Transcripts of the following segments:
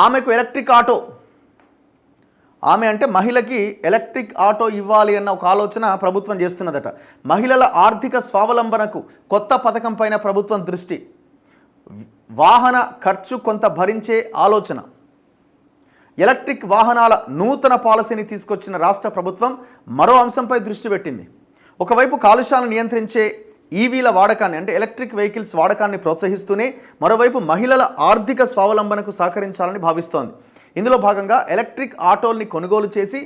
ఆమెకు electric auto, ఆమె అంటే మహిళకి ఎలక్ట్రిక్ ఆటో ఇవ్వాలి అన్న ఒక ఆలోచన ప్రభుత్వం చేస్తున్నదట. మహిళల ఆర్థిక స్వావలంబనకు కొత్త పథకం పైన ప్రభుత్వం దృష్టి, వాహన ఖర్చు కొంత భరించే ఆలోచన. ఎలక్ట్రిక్ వాహనాల నూతన పాలసీని తీసుకొచ్చిన రాష్ట్ర ప్రభుత్వం మరో అంశంపై దృష్టి పెట్టింది. ఒకవైపు కాలుష్యాలను నియంత్రించే ఈవీల వాడకాన్ని అంటే ఎలక్ట్రిక్ వెహికల్స్ వాడకాన్ని ప్రోత్సహిస్తూనే మరోవైపు మహిళల ఆర్థిక స్వావలంబనకు సహకరించాలని భావిస్తోంది. ఇందులో భాగంగా ఎలక్ట్రిక్ ఆటోల్ని కొనుగోలు చేసి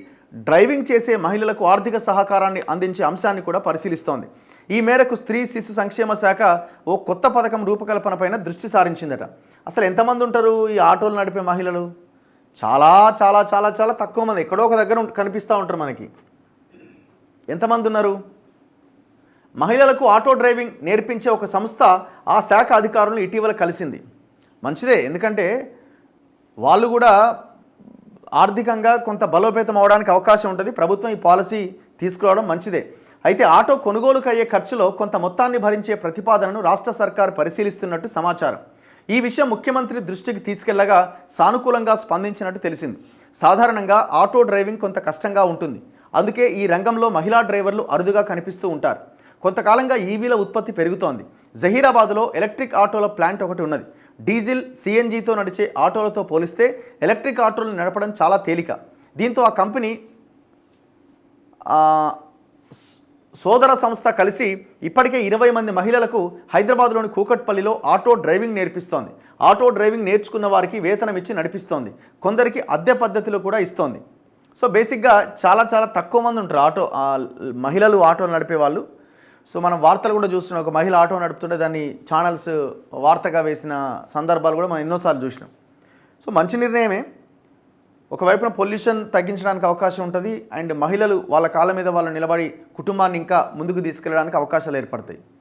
డ్రైవింగ్ చేసే మహిళలకు ఆర్థిక సహకారాన్ని అందించే అంశాన్ని కూడా పరిశీలిస్తోంది. ఈ మేరకు స్త్రీ శిశు సంక్షేమ శాఖ ఓ కొత్త పథకం రూపకల్పనపైన దృష్టి సారించిందట. అసలు ఎంతమంది ఉంటారు ఈ ఆటోలు నడిపే మహిళలు? చాలా చాలా చాలా చాలా తక్కువ మంది, ఎక్కడో ఒక దగ్గర కనిపిస్తూ ఉంటారు మనకి. ఎంతమంది ఉన్నారు? మహిళలకు ఆటో డ్రైవింగ్ నేర్పించే ఒక సంస్థ ఆ శాఖ అధికారులను ఇటీవల కలిసింది. మంచిదే, ఎందుకంటే వాళ్ళు కూడా ఆర్థికంగా కొంత బలోపేతం అవడానికి అవకాశం ఉంటుంది. ప్రభుత్వం ఈ పాలసీ తీసుకురావడం మంచిదే. అయితే ఆటో కొనుగోలుకు అయ్యే ఖర్చులో కొంత మొత్తాన్ని భరించే ప్రతిపాదనను రాష్ట్ర సర్కారు పరిశీలిస్తున్నట్టు సమాచారం. ఈ విషయం ముఖ్యమంత్రి దృష్టికి తీసుకెళ్లగా సానుకూలంగా స్పందించినట్టు తెలిసింది. సాధారణంగా ఆటో డ్రైవింగ్ కొంత కష్టంగా ఉంటుంది, అందుకే ఈ రంగంలో మహిళా డ్రైవర్లు అరుదుగా కనిపిస్తూ ఉంటారు. కొంతకాలంగా ఈవీల ఉత్పత్తి పెరుగుతోంది. జహీరాబాద్లో ఎలక్ట్రిక్ ఆటోల ప్లాంట్ ఒకటి ఉన్నది. డీజిల్ సిఎన్జితో నడిచే ఆటోలతో పోలిస్తే ఎలక్ట్రిక్ ఆటోలను నడపడం చాలా తేలిక. దీంతో ఆ కంపెనీ సోదర సంస్థ కలిసి ఇప్పటికే 20 మంది మహిళలకు హైదరాబాద్లోని కూకట్పల్లిలో ఆటో డ్రైవింగ్ నేర్పిస్తోంది. ఆటో డ్రైవింగ్ నేర్చుకున్న వారికి వేతనం ఇచ్చి నడిపిస్తోంది, కొందరికి అద్దె పద్ధతిలో కూడా ఇస్తోంది. సో బేసిక్గా చాలా చాలా తక్కువ మంది ఉంటారు మహిళలు ఆటో నడిపే వాళ్ళు. సో మనం వార్తలు కూడా చూస్తున్నాం, ఒక మహిళ ఆటో నడుపుతుంటే దాన్ని ఛానల్స్ వార్తగా వేసిన సందర్భాలు కూడా మనం ఎన్నోసార్లు చూసినాం. సో మంచి నిర్ణయమే. ఒకవైపున పొల్యూషన్ తగ్గించడానికి అవకాశం ఉంటుంది, అండ్ మహిళలు వాళ్ళ కాళ్ళ మీద వాళ్ళు నిలబడి కుటుంబాన్ని ఇంకా ముందుకు తీసుకెళ్ళడానికి అవకాశాలు ఏర్పడతాయి.